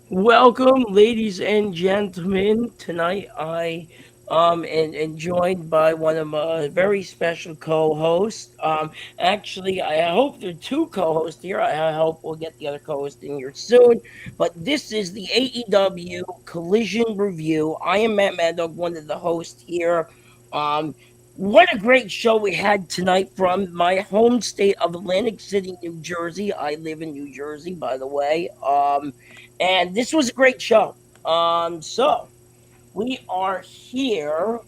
Welcome, ladies and gentlemen. Tonight I am joined by one of my very special co-hosts. Actually, I hope there are two co-hosts here. I hope we'll get the other co-host in here soon. But this is the AEW Collision Review. I am Matt Maddog, one of the hosts here. Um, what a great show we had tonight from my home state of Atlantic City, New Jersey. I live in New Jersey, by the way. And this was a great show. So we are here.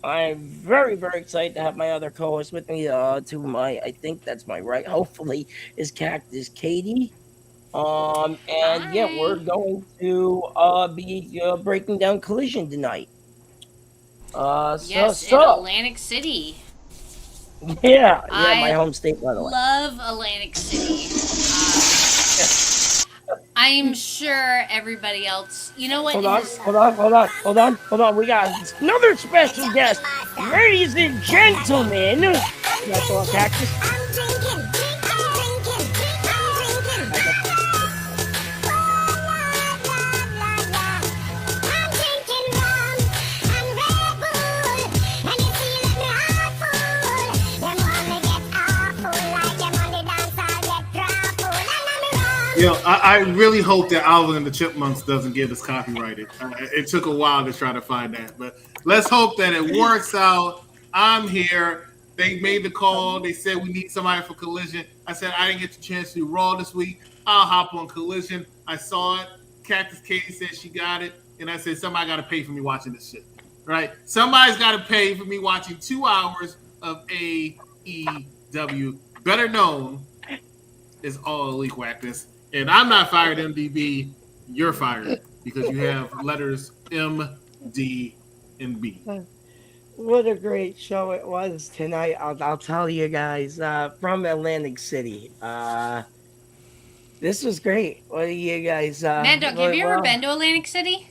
I'm very, very excited to have my other co-host with me. I think that's my right. Hopefully, is Cactus Catie. And yeah, we're Hi. going to be breaking down Collision tonight. Uh, so Yes, in so Atlantic City. yeah, my I home state, by the way. love Atlantic City. I'm sure everybody else. You know what? Hold In on, this, hold on. We got another special guest, ladies and gentlemen. That's all, Cactus. I really hope that Alvin and the Chipmunks doesn't get us copyrighted. It took a while to try to find that, but let's hope that it works out. I'm here. They made the call. They said we need somebody for Collision. I said I didn't get the chance to do Raw this week. I'll hop on Collision. I saw it. Cactus Catie said she got it, and I said somebody got to pay for me watching this shit. Right? Somebody's got to pay for me watching 2 hours of AEW, better known as All Elite Whackness. And I'm not fired, MDB. You're fired because you have letters M, D, and B. What a great show it was tonight. I'll tell you guys from Atlantic City. This was great. What do you guys? Maddog, have you ever been to Atlantic City?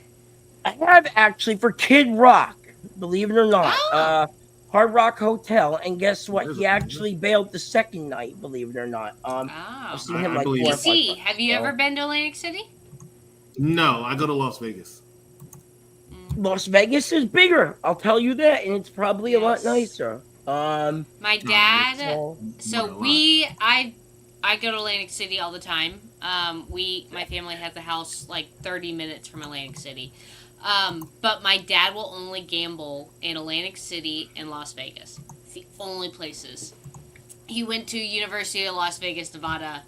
I have actually for Kid Rock. Believe it or not, Oh. Hard Rock Hotel. And guess what? There's He a- actually bailed the second night. Believe it or not. I've Oh. seen him I like believe 4 or it. 5 DC, times. have you ever been to Atlantic City? No, I go to Las Vegas. Las Vegas is bigger. I'll tell you that, and it's probably a lot Yes. nicer. My dad. So, So I go to Atlantic City all the time. My family has a house like 30 minutes from Atlantic City. But my dad will only gamble in Atlantic City and Las Vegas. It's the only places. He went to University of Las Vegas, Nevada,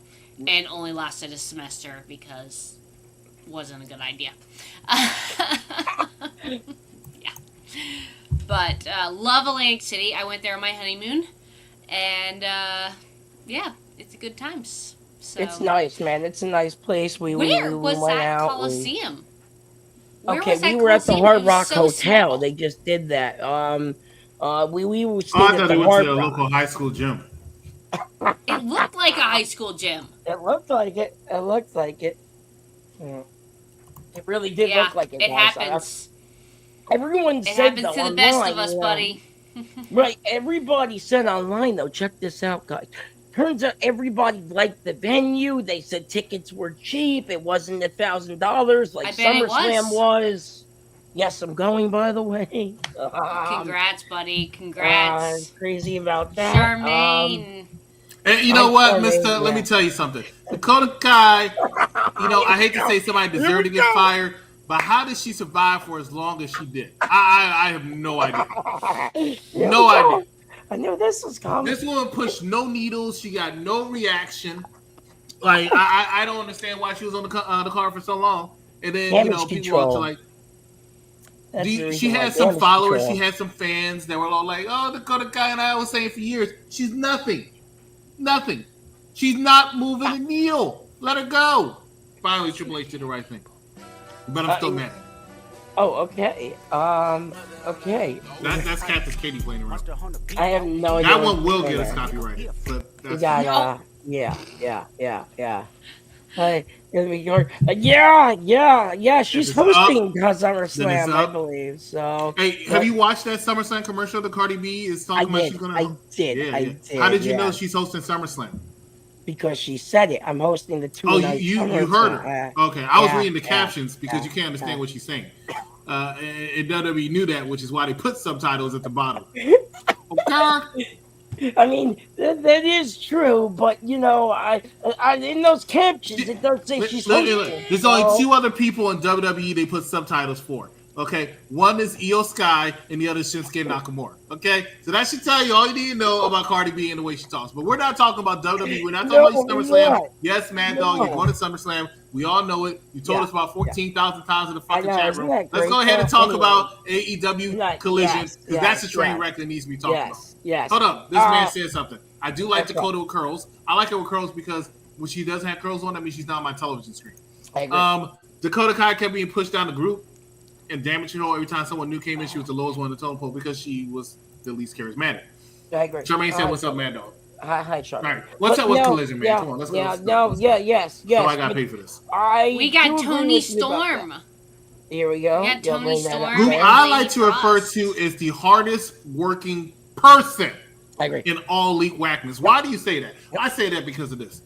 and only lasted a semester because it wasn't a good idea. Yeah. But love Atlantic City. I went there on my honeymoon, and yeah, it's a good times. So it's nice, man. It's a nice place. We where was went that out. Coliseum? Where Okay, was that we were at the Coliseum? It Hard was Rock so Hotel. small. They just did that. We Oh, stayed I at thought the they went to Hard the Rock. local high school gym. It looked like a high school gym. It looked like it. It looked like it. Yeah. It really did Yeah, look like it it was. happens. Everyone It said happens though to the best online, of us, you know, buddy. right? Everybody said online though. Check this out, guys. Turns out everybody liked the venue. They said tickets were cheap. It wasn't $1,000 like I bet it SummerSlam was. was. Yes, I'm going, by the way. Congrats, buddy. Congrats. Crazy about that. Charmaine. And you know I'm what, sorry, Mister? Let yeah. me tell you something. Dakota Kai, I hate to say somebody deserved to get fired, but how did she survive for as long as she did? I have no idea. No idea. I knew this was coming. This woman pushed no needles. She got no reaction. Like I don't understand why she was on the car for so long. And then Damage people control. are like, That's the she reason why had some damage followers. control. She had some fans that were all like, "Oh, Dakota Kai," and I was saying for years, she's nothing. Nothing. She's not moving the needle. Let her go. Finally, Triple H did the right thing. But I'm still mad. Oh, okay. Okay. That's Cactus Catie playing around. I have no idea. That what's one will going get us on. copyrighted. But We that's got No. yeah. Hey, yeah. She's It's hosting Then it's SummerSlam, I up. believe. So Hey, have you watched that SummerSlam commercial that Cardi B is I talking about did. she's gonna I did. Yeah, I yeah. did. How did you yeah. know she's hosting SummerSlam? because she said it. I'm hosting the Oh, 2 night you summer heard thing. her. Okay, I was Yeah, reading the yeah, captions because yeah, you can't yeah. understand what she's saying. And WWE knew that, which is why they put subtitles at the bottom. Okay. I mean, that is true, but I in those captions it does say she's hosting. There's only So two other people in WWE they put subtitles for. Okay, one is Io Sky and the other is Shinsuke Nakamura. Okay, so that should tell you all you need to know about Cardi B and the way she talks. But we're not talking about WWE. We're not talking no, about we're SummerSlam. not. Yes, Mad Dog, you're No. going to SummerSlam. We all know it. You told Yeah, us about yeah. 14,000 times in the I fucking know, chat isn't room. that Let's great? go ahead and So talk anyway, about AEW not, Collision because that's a train yes, wreck that needs to be talked about. yes. Hold up, this man said something. I do like That's right. Dakota with curls. I like her with curls because when she doesn't have curls on, that means she's not on my television screen. I agree. Dakota Kai kept being pushed down the group and damage control every time someone new came in. She was the lowest one in the totem pole because she was the least charismatic. I agree. Charmaine said, "What's up, Mad Dog?" Hi, Charlie. All right, what's up with Collision, man? Yeah, Come on, let's yeah, go. Let's go. yes. So I got paid for this. We got do agree Toni with you about Storm. that. Here we go. We got Yeah, Toni bring that up. Storm. Who Okay. I Lady like to refer Frost. to as the hardest working person I agree. in all elite whackness. Why do you say that? I say that because of this.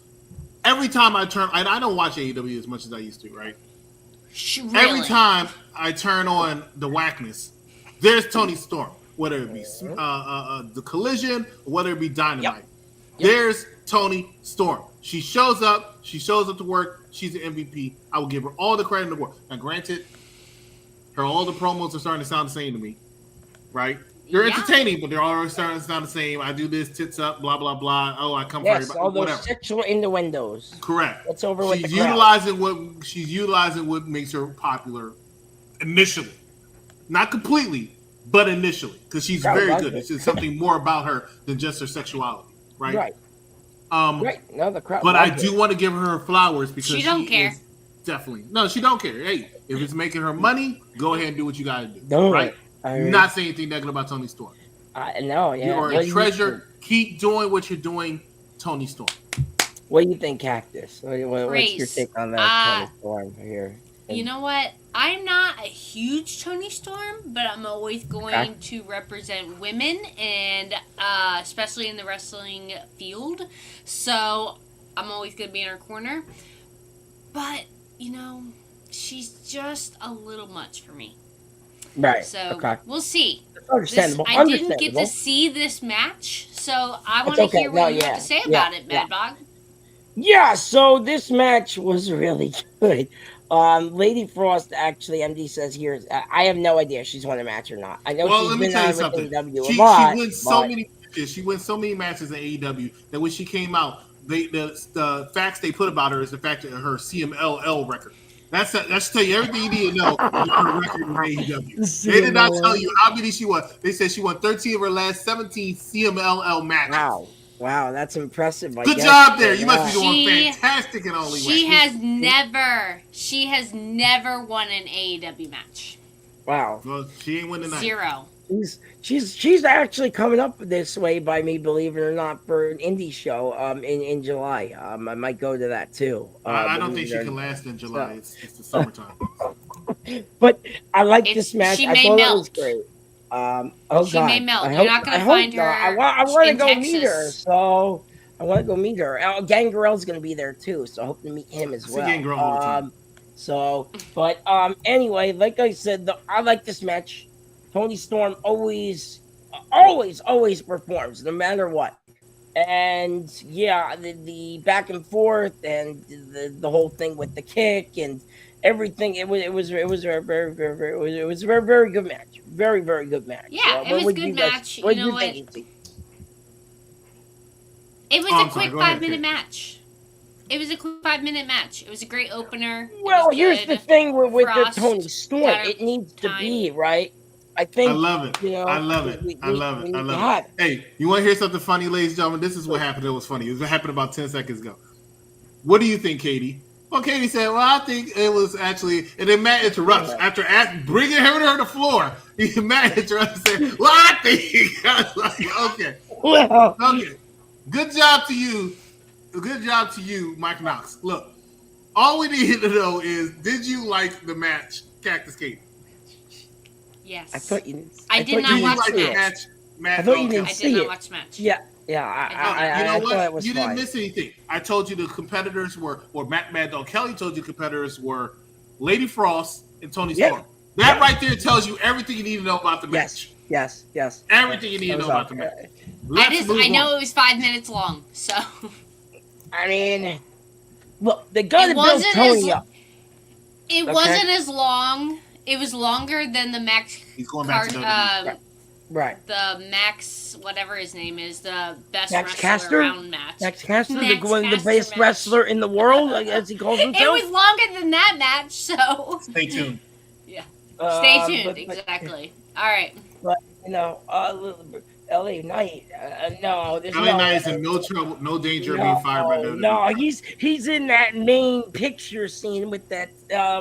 Every time I turn, and I don't watch AEW as much as I used to, right? Really? Every time I turn on the whackness, there's Toni Storm. Whether it be the Collision, or whether it be Dynamite, there's Toni Storm. She shows up. She shows up to work. She's an MVP. I will give her all the credit in the world. Now, granted, all the promos are starting to sound the same to me, right? They're entertaining, but they're already starting to sound the same. I do this, tits up, blah blah blah. Oh, I come for Yes, everybody. all those Whatever. sexual innuendos. Correct. That's over with She's the crowd. utilizing what makes her popular initially, not completely, but initially, because she's Crowd very loves good. it. It's just something more about her than just her sexuality, right? Right. Right. No, the crowd. But I loves do it. want to give her flowers because She don't care. is definitely no, she don't care. Hey, if it's making her money, go ahead and do what you got to do. Do right? it. I mean, Not saying anything negative about Toni Storm. no, yeah. You are What a do you treasure. Keep doing what you're doing, Toni Storm. What do you think, Cactus? What's your Grace, take on that Toni Storm here? You know what? I'm not a huge Toni Storm, but I'm always going to represent women, and especially in the wrestling field. So I'm always going to be in her corner. But, she's just a little much for me. Right. So Okay. we'll see. Understandable. I didn't get to see this match, so I want to okay. hear what you No, have to say yeah, about it, Mad Dog. Yeah, so this match was really good. Lady Frost, actually, MD says here, I have no idea if she's won a match or not. I know Well, she's let me been tell you on with something. AEW She a lot. wins so many matches. She wins so many matches in AEW that when she came out, the facts they put about her is the fact that her CMLL record. That should tell you everything you need to know about her record in AEW. They did not tell you how many she won. They said she won 13 of her last 17 CMLL matches. Wow, that's impressive. Good job there. You must be doing fantastic in all these She has never won an AEW match. Wow. Well, she ain't win tonight. 0. She's actually coming up this way by me, believe it or not, for an indie show in July. I might go to that too. I don't think she can last in July. So. It's the summertime. But I like this match. She I may thought melt. it was great. She may melt. You're not going to find her. I want to in go Texas. meet her. So I want to go meet her. Gangrel's going to be there too, so I hope to meet him as well. Gangrel all the time. But anyway, like I said, I like this match. Toni Storm always performs, no matter what. And yeah, the back and forth and the whole thing with the kick and everything. It was a very good match. Very good match. Yeah, it was a good match. You know what? It was a quick 5-minute match. It was a quick 5-minute match. It was a great opener. Well, here's the thing with the Frost Toni Storm. It needs to be right. I think. I love it. I love it. I love it. Hey, you want to hear something funny, ladies and gentlemen? This is what happened. It was funny. It happened about 10 seconds ago. What do you think, Katie? Well, Katie said, well, I think it was actually, and then Matt interrupts after bringing her to the floor. Matt interrupts and said, well, I think. I was like, okay. Well. Okay. Good job to you. Good job to you, Mike Knox. Look, all we need to know is, did you like the match, Cactus Catie? Yes. I thought you. I did not watch the match. Matt I thought you didn't I see did not it. watch the match. Yeah. Yeah, You know I thought it what? was You didn't fine. miss anything. I told you the competitors were, or Matt Maddog Kelly told you competitors were Lady Frost and Toni Yeah. Storm. That right there tells you everything you need to know about the match. Yes. Everything you need to know about the match. Let's move I know on. it was 5 minutes long, so I mean, look, they got to it build wasn't Tony as up. it Okay. wasn't as long. It was longer than the Max He's going back card. to WWE. Right. The Max, whatever his name is, the best Max wrestler Caster? around match. Max Caster, Max the Caster best match. wrestler in the world, as he calls himself. It was longer than that match, so Stay tuned. yeah. Stay tuned. But, Exactly. All right. you know, LA Knight. No, there's LA no. Knight is in no trouble, no danger of being fired by WWE. No, he's in that main picture scene with that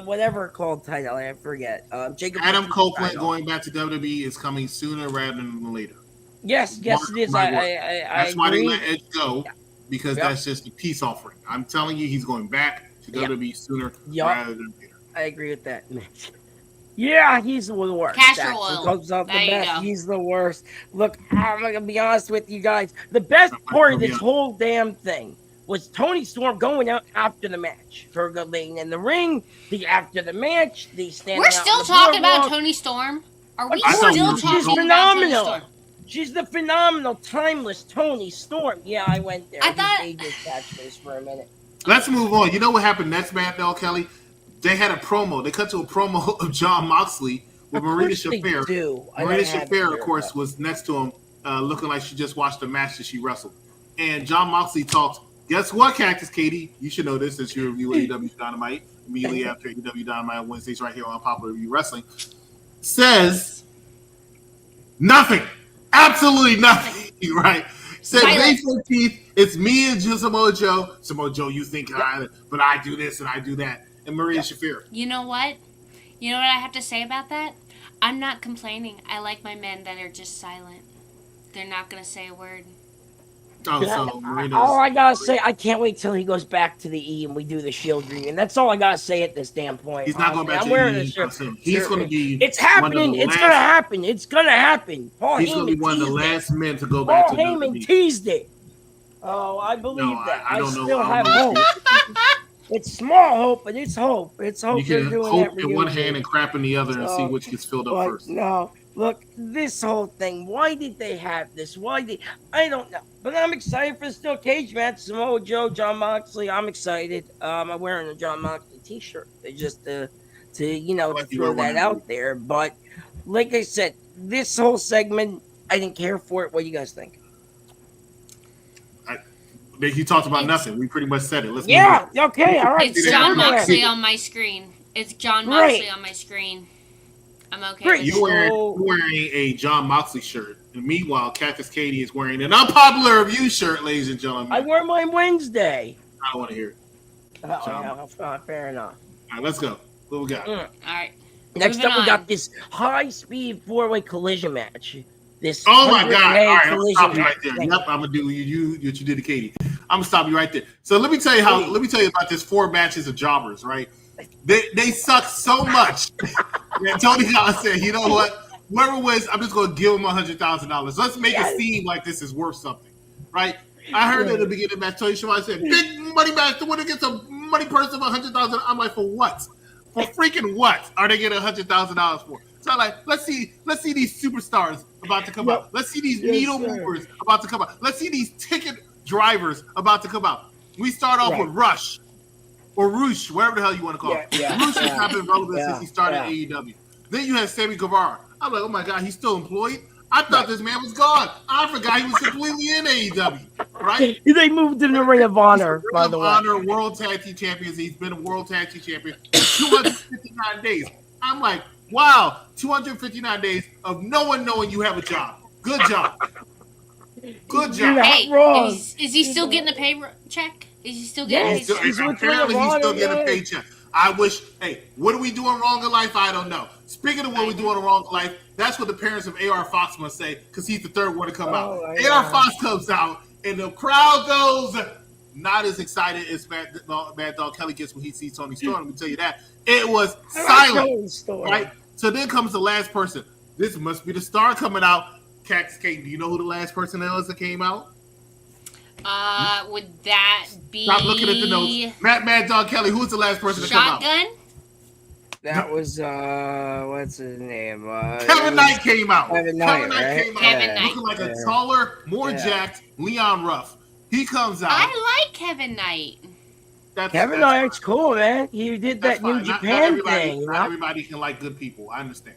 whatever called title. I forget. Jacob Adam Copeland title. going back to WWE is coming sooner rather than later. Yes, it is. That's why they agree. let Edge go, because that's just a peace offering. I'm telling you, he's going back to WWE sooner rather than later. I agree with that. Yeah, he's the worst. Castor oil. Comes out the There you best. go. He's the worst. Look, I'm gonna be honest with you guys. The best part of this whole damn thing was Toni Storm going out after the match. Her laying in the ring, after the match, the standing. We're out still on the talking about boardwalk. Toni Storm. Are we I thought still she's talking about Toni phenomenal. Storm? She's the phenomenal, timeless Toni Storm. Yeah, I went there. I thought- He just catchphrase for a minute. Let's move on. You know what happened next, Matt Maddog Kelly? They had a promo. They cut to a promo of John Moxley with Marina Shafir. Marina Shafir, of course, was next to him, looking like she just watched the match that she wrestled. And John Moxley talked. Guess what, Cactus Catie? You should know this as you review AEW Dynamite immediately after AEW Dynamite on Wednesdays right here on Popular Review Wrestling. Says nothing. Absolutely nothing. Right? Said May 14th, it's me and Samoa Joe. Samoa Joe, you think but I do this and I do that. And Maria Shafir. You know what? You know what I have to say about that? I'm not complaining. I like my men that are just silent. They're not going to say a word. Oh, so Marina's, all I gotta say, I can't wait till he goes back to the E and we do the Shield reunion. That's all I gotta say at this damn point. He's not going back I'm to wearing the a E. shirt. He's going to be. It's happening. It's gonna happen. It's gonna happen. Paul He's going to Heyman be one of the teased last it. men to go back Paul to Heyman WWE. teased it. Oh, I believe that. I don't know. Still I have don't know. hope. It's small hope, but it's hope. It's hope. You they're can doing hope that in one reunion. hand and crap in the other and see which gets filled up first. No, look, this whole thing. Why did they have this? I don't know. But I'm excited for the steel cage match. Samoa Joe, John Moxley. I'm excited. I'm wearing a John Moxley T-shirt. Just to throw that out there. But like I said, this whole segment, I didn't care for it. What do you guys think? He talked about nothing. We pretty much said it. Let's okay, all right. It's John Moxley on my screen. It's John Moxley on my screen. I'm okay. Great. With You're wearing a John Moxley shirt. And meanwhile, Cactus Catie is wearing an unpopular review shirt, ladies and gentlemen. I wear mine Wednesday. I don't want to hear it. Fair enough. All right, let's go. What we got? All right. Next up, we got this high-speed four-way collision match. This oh my God! All right, I'm gonna stop you match. right there. Yep, I'm gonna do what you did to Katie. I'm gonna stop you right there. So let me tell you about this 4 matches of jobbers. Right? They suck so much. And Tony Khan said, you know what? Whoever wins, I'm just gonna give them $100,000. Let's make it seem like this is worth something, right? I heard at the beginning of the match, Tony Schiavone said, "Big money match. The winner gets a money purse of $100,000." I'm like, for what? For freaking what are they getting $100,000 for? So I'm like, let's see these superstars about to come out. Let's see these needle movers about to come out. Let's see these ticket drivers about to come out. We start off with Rush or Roosh, whatever the hell you want to call it. Roosh has not been relevant since he started AEW. Then you have Sammy Guevara. I'm like, oh my God, he's still employed? I thought this man was gone. I forgot he was completely in AEW, right? They moved him to Ring of Honor, by the way. Honor World Tag Team Champions. He's been a World Tag Team Champion for 259 days. I'm like, wow, 259 days of no one knowing you have a job. Good job. Good job. Hey, is he still getting a pay check? Is he still getting a paycheck? Apparently, he's still getting a paycheck. I wish. Hey, what are we doing wrong in life? I don't know. Speaking of what we're doing wrong in life, that's what the parents of AR Fox must say because he's the third one to come out. AR Fox comes out, and the crowd goes not as excited as Matt Dog Kelly gets when he sees Toni Storm. Let me tell you that. It was silent. Right? So then comes the last person. This must be the star coming out. Cactus Catie. Do you know who the last person was that came out? Would that be? Stop looking at the notes. Matt Maddog Kelly. Who was the last person to come out? Shotgun? That was what's his name? Kevin Knight came out. Kevin Knight, right? came out Kevin Knight. looking like a taller, more jacked Leon Ruff. He comes out. I like Kevin Knight. Kevin Knight's cool, man. He did that New Japan thing. Not everybody can like good people. I understand.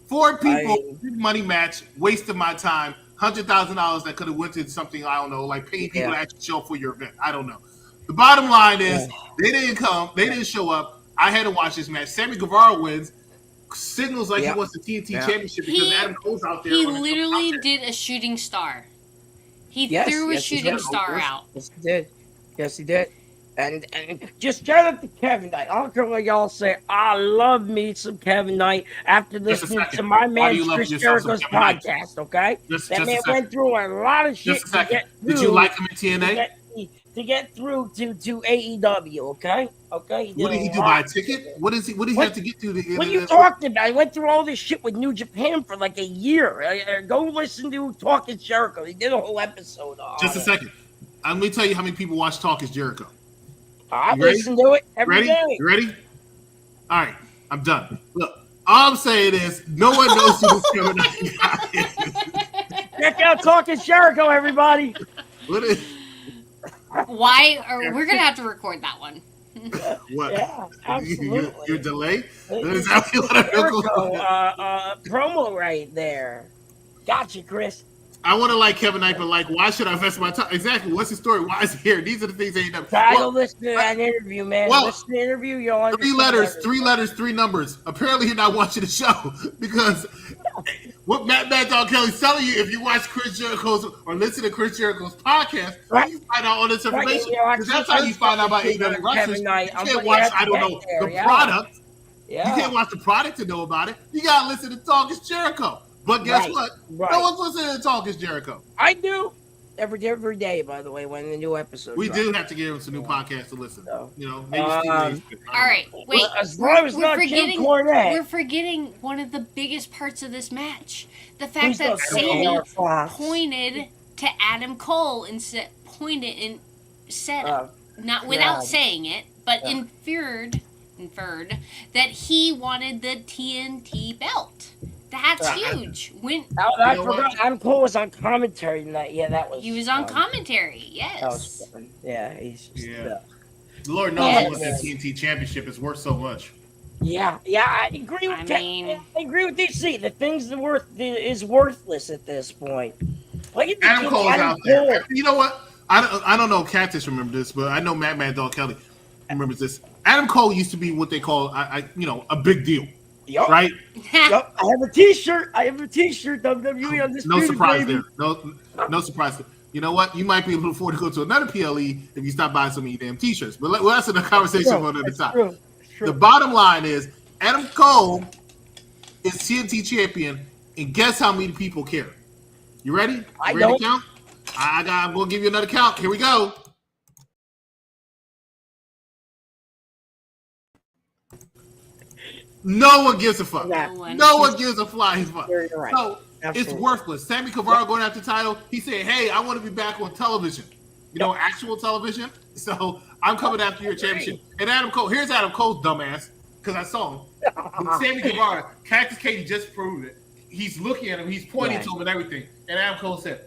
4 people, big money match, wasted my time. $100,000 that could have went to something, I don't know, like paying people to actually show up for your event. I don't know. The bottom line is they didn't come. They didn't show up. I had to watch this match. Sammy Guevara wins. Signals like he wants the TNT Championship because Adam Cole's out there. He literally did a shooting star. He threw a shooting star out. Yes, he did. Yes, he did. And just shout out to Kevin Knight. I don't care what y'all say. I love me some Kevin Knight after listening to my man Chris Jericho's podcast, okay? That man went through a lot of shit to get through. Did you like him in TNA? To get through to AEW, okay? Okay. What did he do? Buy a ticket? What did he have to get through? What are you talking about? I went through all this shit with New Japan for like a year. Go listen to Talking Jericho. He did a whole episode on Just a second. Let me tell you how many people watch Talking Jericho. I listen to it every day. You ready? All right. I'm done. Look, all I'm saying is no one knows who this Kevin Knight guy is. Check out Talking Jericho, everybody. What is... We're gonna have to record that one. What? Yeah, absolutely. Your delay? Is that what you want to promo right there. Gotcha, Chris. I want to like Kevin Knight, but like, why should I invest my time? Exactly. What's the story? Why is he here? These are the things they end up. Go listen to that interview, man. Listen to the interview. You'll understand. 3 letters, 3 numbers. Apparently, you're not watching the show because what Matt Maddog Kelly's telling you, if you watch Chris Jericho's or listen to Chris Jericho's podcast, you find out all this information. Because that's how you find out about AEW wrestlers. You can't watch, I don't know, the product. Yeah. You can't watch the product to know about it. You got to listen to Talking Jericho. But guess what? No one's listening to Talking Jericho. I do. Every day, by the way, when the new episode we do have to give him some new podcasts to listen. So, you know, maybe all right, wait. As long as we're forgetting one of the biggest parts of this match. The fact that Sammy pointed to Adam Cole and said not without saying it, but inferred that he wanted the TNT belt. That's huge. I forgot. Adam Cole was on commentary tonight. Yeah, that was. He was on commentary. Yes. That was fun. Yeah, he's. Lord knows what the TNT Championship is worth so much. Yeah, I agree with. I agree with DC. The thing's is worthless at this point. Adam Cole's out there. You know what? I don't know if Cactus remember this, but I know Matt Maddog Kelly remembers this. Adam Cole used to be what they call a big deal. Yep. Right? Yep. I have a T-shirt. WWE on this. No surprise there. No surprise there. You know what? You might be able to afford to go to another PLE if you stop buying so many damn T-shirts. But that's in a conversation for another time. The bottom line is Adam Cole is TNT champion, and guess how many people care? You ready? Ready to count? I'm going to give you another count. Here we go. No one gives a fuck. No one gives a flying fuck. Right. So it's worthless. Sammy Guevara going after the title. He said, "Hey, I want to be back on television. Actual television. So I'm coming after your championship." And Adam Cole. Here's Adam Cole's dumbass because I saw him. With Sammy Guevara, Cactus Catie just proved it. He's looking at him. He's pointing to him and everything. And Adam Cole said,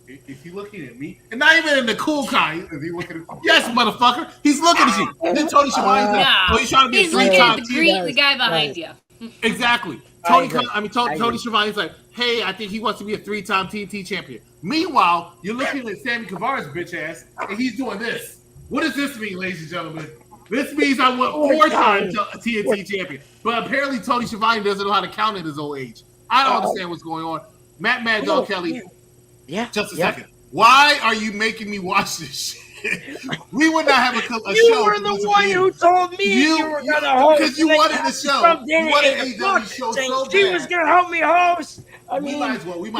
"Is he looking at me?" And not even in the cool kind. Is he looking at me? Yes, motherfucker. He's looking at you. And then Toni Schiavone's like, he's trying to be looking at the guy behind you. Exactly. Toni Schiavone's like, "Hey, I think he wants to be a 3-time TNT champion." Meanwhile, you're looking at Sammy Guevara's bitch ass, and he's doing this. What does this mean, ladies and gentlemen? This means I want 4-time TNT champion. But apparently Toni Schiavone doesn't know how to count at his old age. I don't understand what's going on. Matt Maddog Kelly. Yeah. Just a second. Why are you making me watch this shit? We would not have a show. You were the one who told me you were going to host. Because you wanted the show. You wanted AEW show so bad. She was going to help me host. We might as well put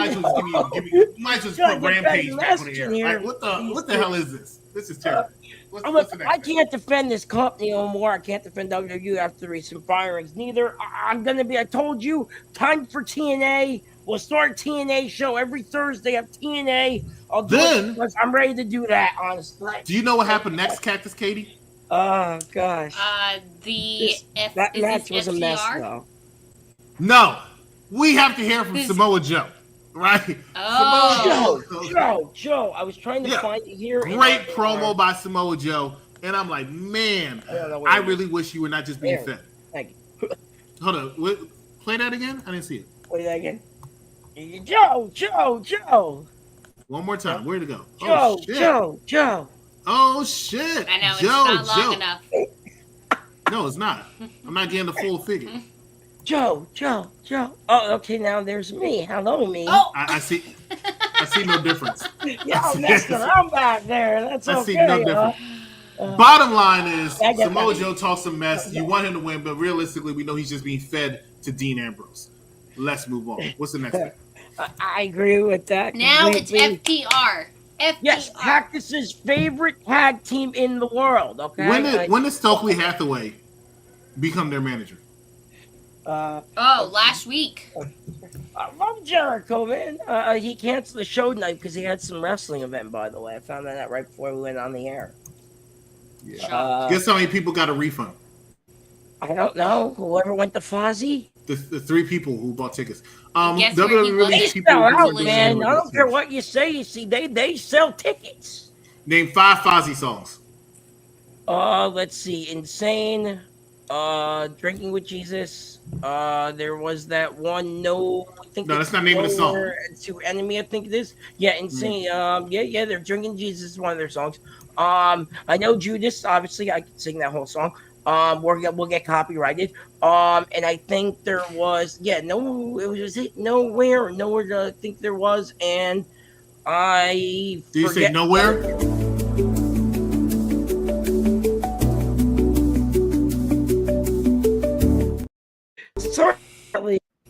Rampage back on the air. Like, what the hell is this? This is terrible. I can't defend this company no more. I can't defend WWE after the recent firings. Neither. I told you, time for TNA. We'll start a TNA show every Thursday of TNA. I'll do Then- it because I'm ready to do that, honestly. Do you know what happened next, Cactus Catie? Oh, gosh. That Match was a mess, though. No. We have to hear from Samoa Joe, right? Oh. Joe. I was trying to find it here. Great promo by Samoa Joe. And I'm like, man, I really wish you were not just being fed. Thank you. Hold on. Play that again? I didn't see it. Play that again. Joe. One more time. Where'd it go? Joe. Oh, shit. I know, it's not long enough. No, it's not. I'm not getting the full figure. Joe. Oh, okay, now there's me. Hello, me. Oh. I see no difference. Y'all messed around back there. That's okay. I see no difference. Bottom line is, Samoa Joe talks some mess. You want him to win, but realistically, we know he's just being fed to Dean Ambrose. Let's move on. What's the next thing? I agree with that. Now completely. it's FTR. Yes, Cactus's favorite tag team in the world. Okay. When did Stokely Hathaway become their manager? Last week. I love Jericho, man. He canceled the show tonight because he had some wrestling event. By the way, I found that out right before we went on the air. Yeah. Guess how many people got a refund? I don't know. Whoever went to Fozzy? The 3 people who bought tickets. Guess where he was? They sell out, man. I don't care what you say. You see, they sell tickets. Name 5 Fozzy songs. Let's see. Insane. Drinking with Jesus. There was that one. No, that's not naming the song. To Enemy, I think it is. Yeah, Insane. Yeah. They're Drinking Jesus is one of their songs. I know Judas. Obviously, I can sing that whole song. We'll get copyrighted. And I think there was nowhere. I think there was, and I. Did you say nowhere? Sorry,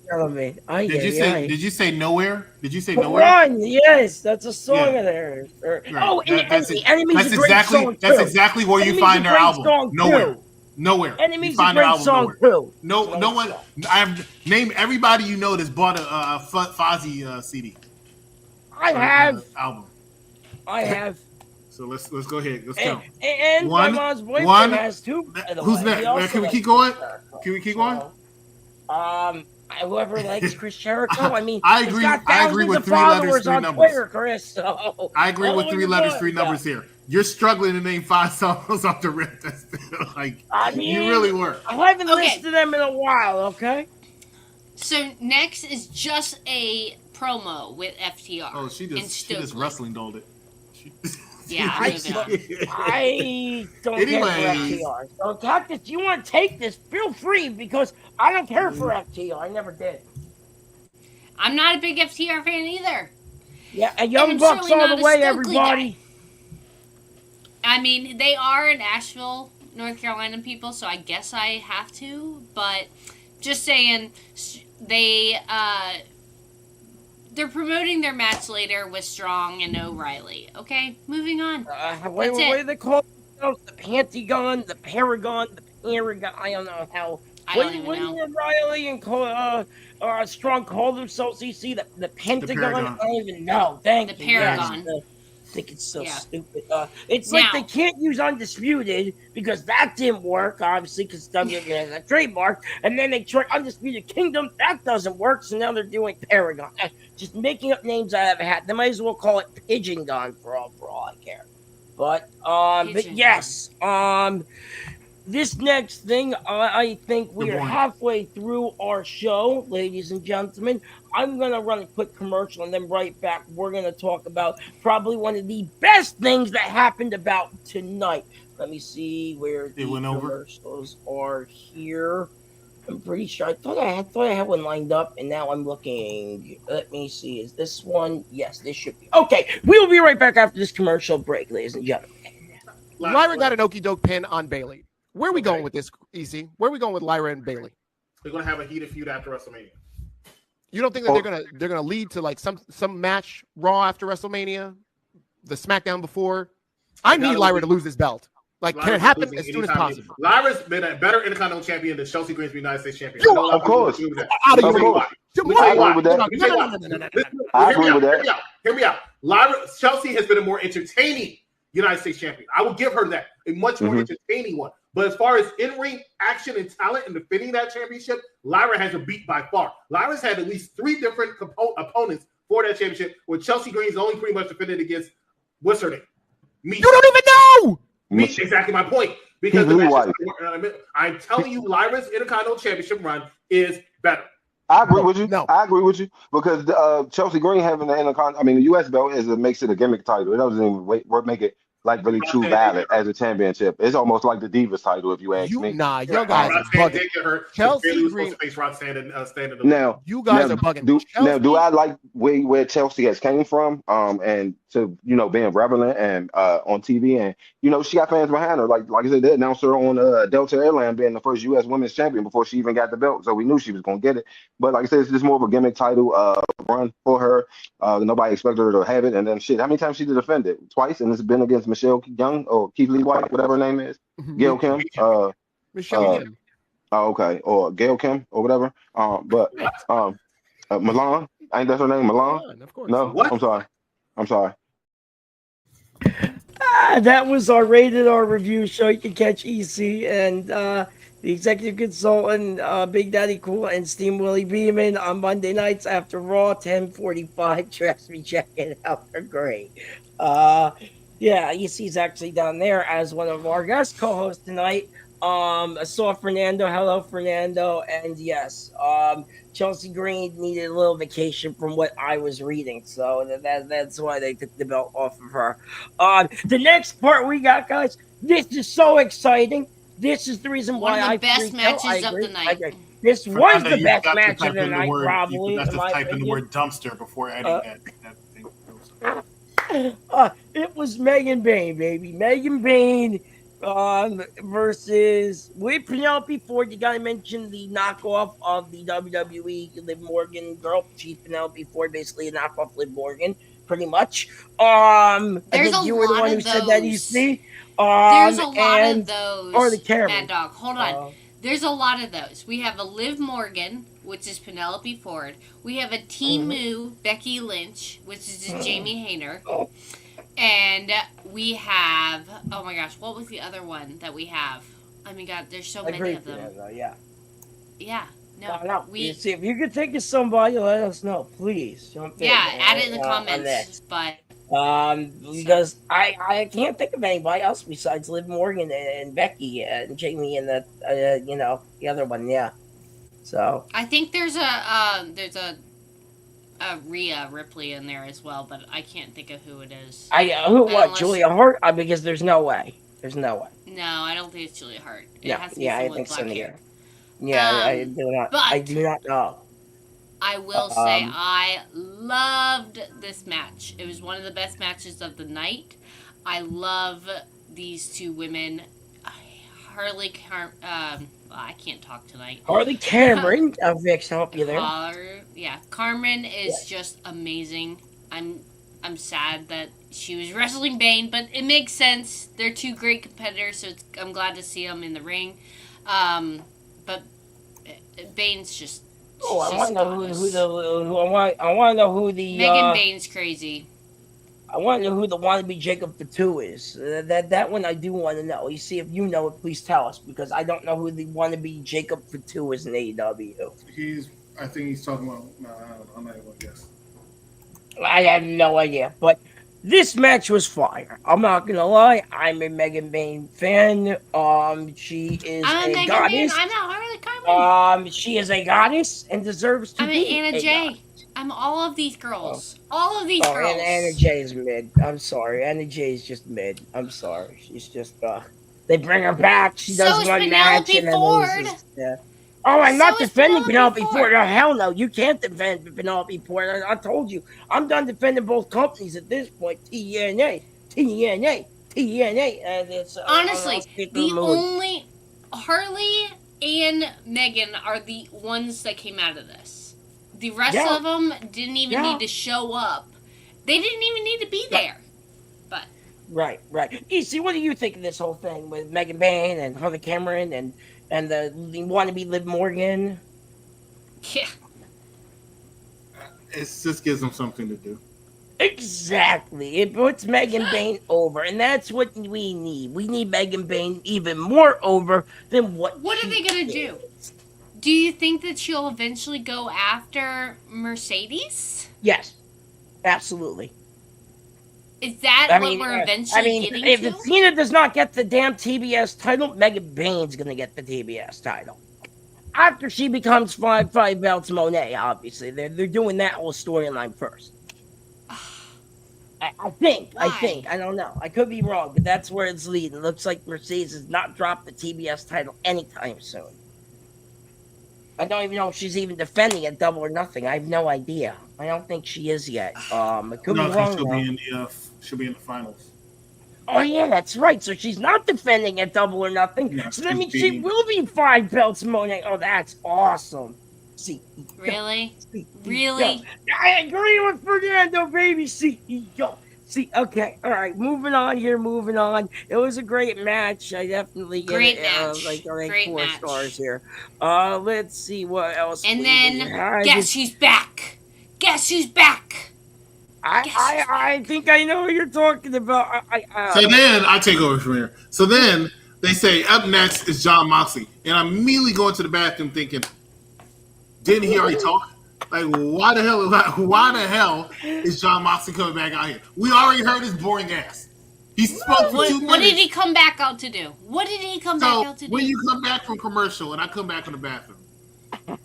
gentlemen. Did you say nowhere? Did you say nowhere? Run, yes, that's a song of theirs. Right. Enemy's a great song too. That's exactly where you find their album. Nowhere. Enemy's a great song too. No one. Name everybody you know that's bought a Fozzy CD. I have album. I have. So let's go ahead. Let's count. And my mom's boyfriend has 2. Who's next? Can we keep going? Whoever likes Chris Jericho. I mean, I agree with 3 letters, 3 numbers. Twitter, Chris, so. I agree with 3 letters, 3 numbers here. You're struggling to name 5 songs off the rip. That's still, you really were. I haven't listened to them in a while. Okay. So next is just a promo with FTR. Oh, she just wrestling dolled it. Yeah, I don't care for FTR. So, Cactus, you want to take this? Feel free, because I don't care for FTR. I never did. I'm not a big FTR fan either. Yeah, and Young Bucks all the way, everybody. Guy. I mean, they are in Asheville, North Carolina people, so I guess I have to. But just saying, they're promoting their match later with Strong and O'Reilly. Okay, moving on. What do they call themselves? The Pentagon, the Paragon, I don't know how. I don't even know. What O'Reilly and Strong call themselves? You see, the Pentagon? I don't even know. Thank you. The Paragon. Yes, I think it's so stupid. It's like they can't use Undisputed because that didn't work, obviously, because WWE has a trademark. And then they tried Undisputed Kingdom. That doesn't work, so now they're doing Paragon. Just making up names I haven't had. They might as well call it Pigeon Gun for all I care. But yes, this next thing, I think we are halfway through our show, ladies and gentlemen. I'm going to run a quick commercial, and then right back, we're going to talk about probably one of the best things that happened about tonight. Let me see where the commercials are here. I'm pretty sure. I thought I had one lined up, and now I'm looking. Let me see. Is this one? Yes, this should be. Okay, we will be right back after this commercial break, ladies and gentlemen. Lyra got an okie doke pin on Bayley. Where are we going with this, EC? Where are we going with Lyra and Bayley? They're going to have a heated feud after WrestleMania. You don't think that they're gonna lead to like some match Raw after WrestleMania, the SmackDown before? I need Lyra to lose this belt. Like, can it happen as soon as possible? Lyra's been a better Intercontinental Champion than Chelsea Green's United States Champion. Of course. Out of your I agree with that. No, I agree with that. Hear me out. Lyra Chelsea has been a more entertaining United States champion. I will give her that. A much more entertaining one. But as far as in-ring action and talent and defending that championship, Lyra has a beat by far. Lyra's had at least 3 different opponents for that championship, where Chelsea Green's only pretty much defended against, what's her name? Me. You don't even know! Me. Exactly my point. Because I'm telling you, Lyra's Intercontinental Championship run is better. I agree with you. No. I agree with you because Chelsea Green having the the U.S. belt makes it a gimmick title. It doesn't even make it like really true valid as a championship. It's almost like the Divas title, if you ask me. Nah, your guys are bugging. Chelsea Green. Now, you guys are bugging. Do I like where Chelsea has came from? And to being relevant and on TV, and she got fans behind her. Like I said, they announced her on Delta Airline being the first U.S. Women's Champion before she even got the belt, so we knew she was gonna get it. But like I said, it's just more of a gimmick title run for her. Nobody expected her to have it, and then how many times she did defend it? Twice, and it's been against Michelle Young or Keith Lee White, whatever her name is, Gail Kim. Michelle Kim. Oh, okay, or Gail Kim or whatever. But Milan, ain't that her name? Milan? Of course. No, What? I'm sorry. That was our Rated R review show. You can catch EC and the executive consultant, Big Daddy Cool, and Steam Willie Beeman on Monday nights after Raw 10:45. Trust me, check it out. They're great. Yeah, EC's actually down there as one of our guest co-hosts tonight. I saw Fernando. Hello, Fernando. And yes, Chelsea Green needed a little vacation from what I was reading. So that's why they took the belt off of her. The next part we got, guys, this is so exciting. This is the reason why One of the best matches of the night. This was the You best got to match type of the in night, word- probably. You have in to my type in the opinion. word dumpster before adding that thing. It was Megan Bayne, baby. Megan Bayne versus with Penelope Ford. You gotta mention the knockoff of the WWE Liv Morgan girl. She's Penelope Ford, basically a knockoff Liv Morgan, pretty much. I There's think a you were the lot one who of said that, those. EC. There's a lot of those. Or the camera. Mad Dog, hold on. There's a lot of those. We have a Liv Morgan, which is Penelope Ford. We have a Timu Becky Lynch, which is a Jamie Hayner. And we have, oh my gosh, what was the other one that we have? Oh my god, there's so many of them. Yeah. Yeah. No. No. See, if you could think of somebody, let us know, please. Jump in, add it in the comments. But because I can't think of anybody else besides Liv Morgan and Becky and Jamie and the other one. Yeah. So I think there's a Rhea Ripley in there as well, but I can't think of who it is. What? Julia Hart? Because there's no way. There's no way. No, I don't think it's Julia Hart. It No, has to be yeah, I someone think with so black neither. hair. Yeah, I do not. but- I do not know. I will say I loved this match. It was one of the best matches of the night. I love these two women. Harley, I can't talk tonight. Harley Cameron, Vic's help you there. Carmen is just amazing. I'm sad that she was wrestling Bayne, but it makes sense. They're two great competitors, so I'm glad to see them in the ring. But Bayne's just. Oh, I want to know I want to know who the Megan Bayne's crazy. I want to know who the wannabe Jacob Fatu is. That one I do want to know. You see, if you know it, please tell us, because I don't know who the wannabe Jacob Fatu is in AEW. I think he's talking about. No, I'm not even gonna guess. I have no idea, but this match was fire. I'm not gonna lie. I'm a Megan Bayne fan. She is I'm a Megan goddess. Bayne. I'm not Harley Carmen. She is a goddess and deserves to I'm be an Anna a Jay. goddess. I'm all of these girls. All of these girls. And Anna Jay is mid. I'm sorry. Anna Jay is just mid. I'm sorry. She's just they bring her back. She So does is one match Penelope and then Ford. loses. Yeah. Oh, I'm not So is defending Penelope Penelope Ford. Ford. Oh, hell no. You can't defend Penelope Ford. I told you. I'm done defending both companies at this point. TNA. And it's, Honestly, the the only Harley and Megan are the ones that came out of this. The rest Yeah. of them didn't even need to show up. They didn't even need to be there. But Right. EC, what do you think of this whole thing with Megan Bayne and Harley Cameron and the wannabe Liv Morgan? yeah, It just gives them something to do. Exactly. It puts Megan Bayne over, and that's what we need. We need Megan Bayne even more over than what. What are they gonna do? Do you think that she'll eventually go after Mercedes? Yes, absolutely. Is that what we're eventually getting if to? If Cena does not get the damn TBS title, Megan Bayne's gonna get the TBS title. After she becomes five belts Monet, obviously. They're doing that whole storyline first. I think. I don't know. I could be wrong, but that's where it's leading. It looks like Mercedes has not dropped the TBS title anytime soon. I don't even know if she's even defending at Double or Nothing. I have no idea. I don't think she is yet. I could be wrong. She'll be in the finals. Oh yeah, that's right. So she's not defending at Double or Nothing. Yeah, so that means she will be 5 belts Monet. Oh, that's awesome. See, really? I agree with Fernando, baby. See, okay, all right. Moving on. It was a great match. I definitely give great it match. like 4 match. stars here. Let's see what else. And then guess who's back? I think I know what you're talking about. So then I take over from here. So then they say up next is Jon Moxley, and I'm immediately going to the bathroom thinking, didn't he already talk? Like, why the hell is Jon Moxley coming back out here? We already heard his boring ass. He spoke for 2 minutes. What did he come back out to do? When you come back from commercial and I come back from the bathroom,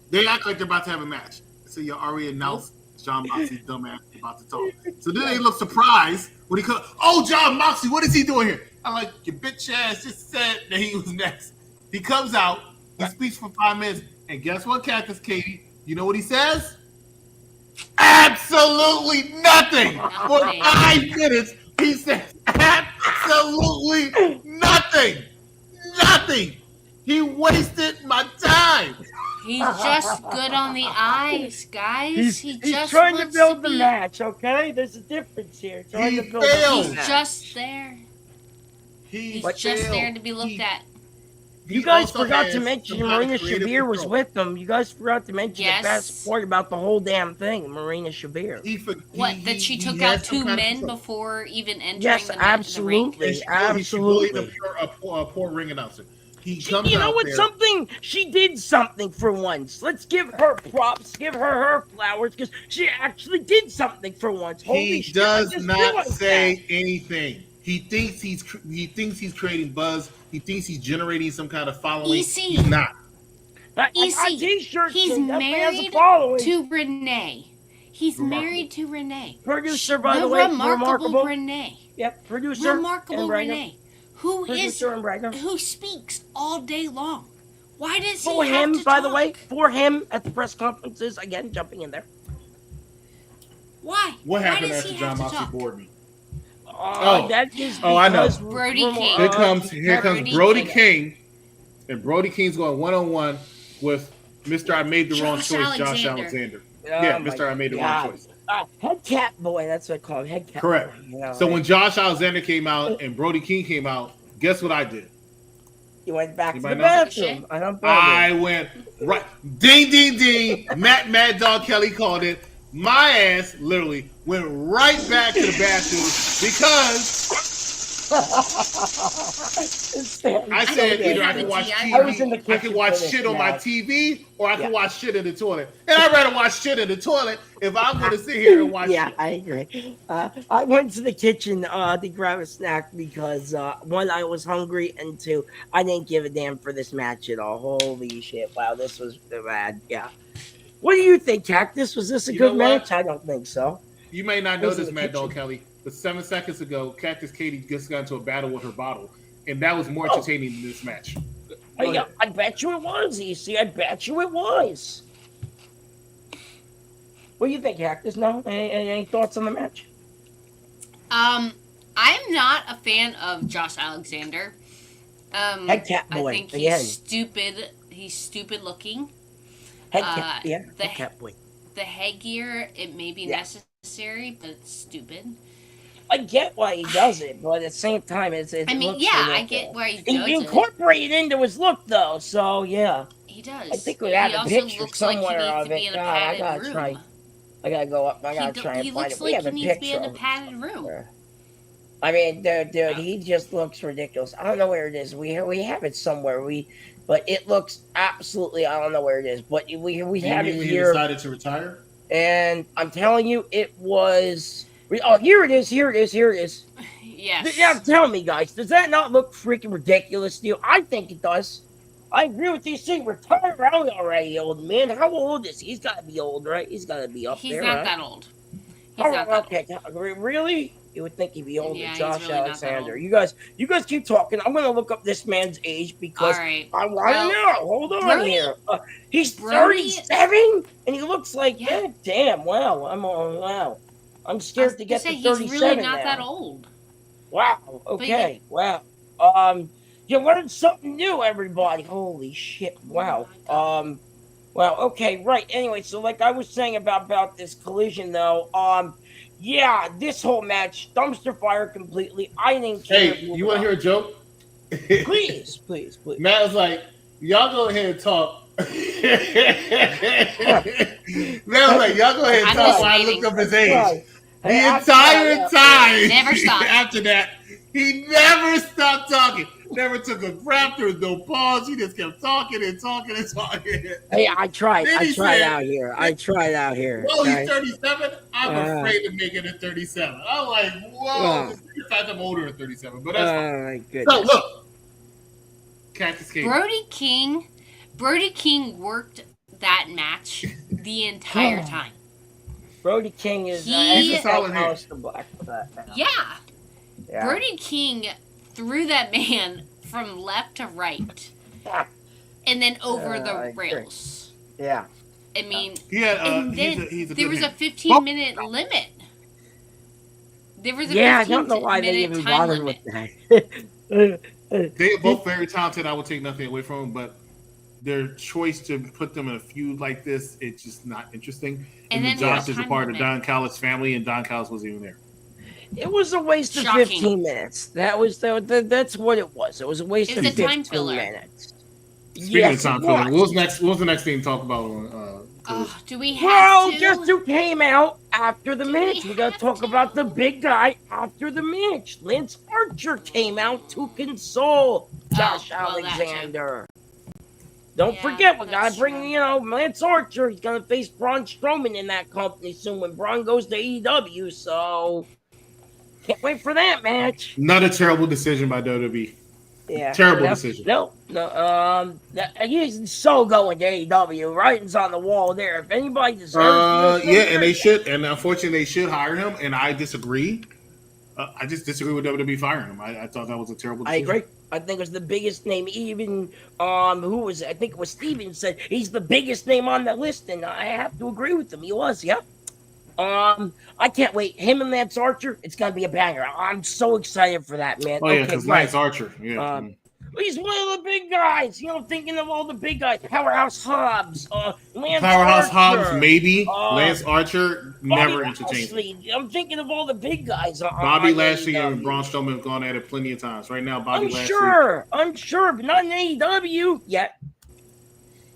they act like they're about to have a match. So you already announced Jon Moxley's dumbass about to talk. So then they look surprised when he comes. Oh, Jon Moxley, what is he doing here? I'm like, your bitch ass just said that he was next. He comes out, he speaks for 5 minutes, and guess what, Cactus Catie? You know what he says? Absolutely nothing. For 5 minutes, he says absolutely nothing. Nothing. He wasted my time. He's just good on the eyes, guys. He's trying to build the match, okay? There's a difference here. He's just there. He's just there to be looked at. You guys forgot to mention Marina Shafir was with them. You guys forgot to mention the best part about the whole damn thing, Marina Shafir. That she took out 2 men before even entering the ring? Absolutely. Absolutely. A poor ring announcer. You know what? She did something for once. Let's give her props. Give her flowers because she actually did something for once. He does not say anything. He thinks he's creating buzz. He thinks he's generating some kind of following. He's not. He's married to Renee. Producer, by the way, remarkable Renee. Yep, producer. Remarkable Renee. Who speaks all day long. Why does he have to by talk? the way, for him at the press conferences, again, jumping in there. Why? What happened after Jon Moxley bored me? I know. Brody King. Here comes Brody King, and Brody King's going one-on-one with Mr. I made the wrong choice, Josh Alexander. Mr. I made the wrong choice. Head cat boy, that's what I call him. Head cat. Correct. Boy, you know, so when Josh Alexander came out and Brody King came out, guess what I did? You went back to the bathroom. I went right. Ding, ding, ding. Matt Maddog Kelly called it. My ass literally went right back to the bathroom because I said either I can watch TV, I can watch shit on my TV, or I can watch shit in the toilet. And I'd rather watch shit in the toilet if I'm going to sit here and watch shit. I agree. I went to the kitchen to grab a snack because, one, I was hungry, and two, I didn't give a damn for this match at all. Holy shit. Wow, this was bad. Yeah. What do you think, Cactus? Was this a good match? I don't think so. You may not know this, Matt Maddog Kelly, but 7 seconds ago, Cactus Catie just got into a battle with her bottle, and that was more entertaining than this match. I bet you it was, EC. I bet you it was. What do you think, Cactus? No? Any thoughts on the match? I'm not a fan of Josh Alexander. Head cat boy. I think he's stupid. He's stupid looking. Head cat boy. The headgear, it may be necessary, but it's stupid. I get why he does it, but at the same time, I get why he does it. He incorporated into his look, though, so yeah. He does. I think we have a picture looks somewhere like he needs of to be it. in a padded room. Try. I gotta go up. I gotta try and He find looks it. We like have he a needs to be picture in a of him padded room. somewhere. I mean, dude, he just looks ridiculous. I don't know where it is. We have it somewhere. But it looks absolutely. I don't know where it is. But we Do you have mean it when he here, decided to retire? and I'm telling you, it was. Oh, here it is. Here it is. Here it is. Yes. Now, tell me, guys, does that not look freaking ridiculous to you? I think it does. I agree with you. See, retire early already, old man. How old is he? He's got to be old, right? He's got to be up He's there, not right? that old. He's Oh, not that okay. Really? You would think he'd be older, Yeah, he's Josh really not that Alexander. old. You guys keep talking. I'm gonna look up this man's age because All right. I want to know. Hold on Brody- here. He's Brody- 37, and he looks like Yeah. God damn. Wow. Wow. I'm scared to get to he's 37 really not now. that old. Wow. Okay. Wow. You learned something new, everybody. Holy shit. Wow. Well, okay, right. Anyway, so like I was saying about this collision, though, yeah, this whole match, dumpster fire completely. I didn't care. Hey, you want to hear a joke? Please. Matt was like, "Y'all go ahead and talk." Matt was like, "Y'all go ahead and I'm talk." While I listening. looked up his age. Right. The entire time, Never stopped. After that, he never stopped talking. Never took a breath. There was no pause. He just kept talking and talking and talking. Hey, I tried. Then he said- out here. Whoa, okay? he's 37? I'm afraid to make it at 37. I'm like, whoa. In fact, I'm older than 37, but that's fine. My So, goodness. look. Cactus Catie. Brody King worked that match the entire time. Brody King is He's a solid hand. Aleister Black for that. Now. Yeah. Brody King threw that man from left to right. And then over I the agree. rails. Yeah. I mean, He had, and then he's a there good was a hand. 15-minute limit. There was a Yeah, I 15 don't know why they minute even time bothered limit. with that. They are both very talented. I will take nothing away from them, but their choice to put them in a feud like this, it's just not interesting. And And then Josh the is a time part of limit. Don Callis' family, and Don Callis wasn't even there. It was a waste of Shocking. 15 minutes. That's what it was. It was a waste It of was a 15 time filler. minutes. Speaking Yes, of time it filler, was. what was the next thing to talk about on Do we have Well, to? guess who came out after the Do match? we We gotta have talk to? about the big guy after the match. Lance Archer came out to console Josh well, that too. Alexander. Don't Yeah, forget, we gotta that's bring, true. Lance Archer. He's gonna face Braun Strowman in that company soon when Braun goes to AEW, so can't wait for that match. Another terrible decision by WWE. Yeah. Terrible decision. No. He's so going to AEW. Writing's on the wall there. If anybody deserves Yeah, and they should, and unfortunately, they should hire him. And I disagree. I just disagree with WWE firing him. I thought that was a terrible I decision. agree. I think it was the biggest name. Even who was it? I think it was Steven said he's the biggest name on the list, and I have to agree with him. He was, yeah. I can't wait. Him and Lance Archer, it's gonna be a banger. I'm so excited for that, man. Oh yeah, because Lance Archer. Yeah. He's one of the big guys. Thinking of all the big guys. Powerhouse Hobbs. Lance Powerhouse Archer, Hobbs, maybe. Lance Archer, never Bobby entertained. Lashley. I'm thinking of all the big guys. Bobby on Lashley AEW. and Braun Strowman have gone at it plenty of times. Right now, Bobby Lashley. I'm sure, but not in AEW yet.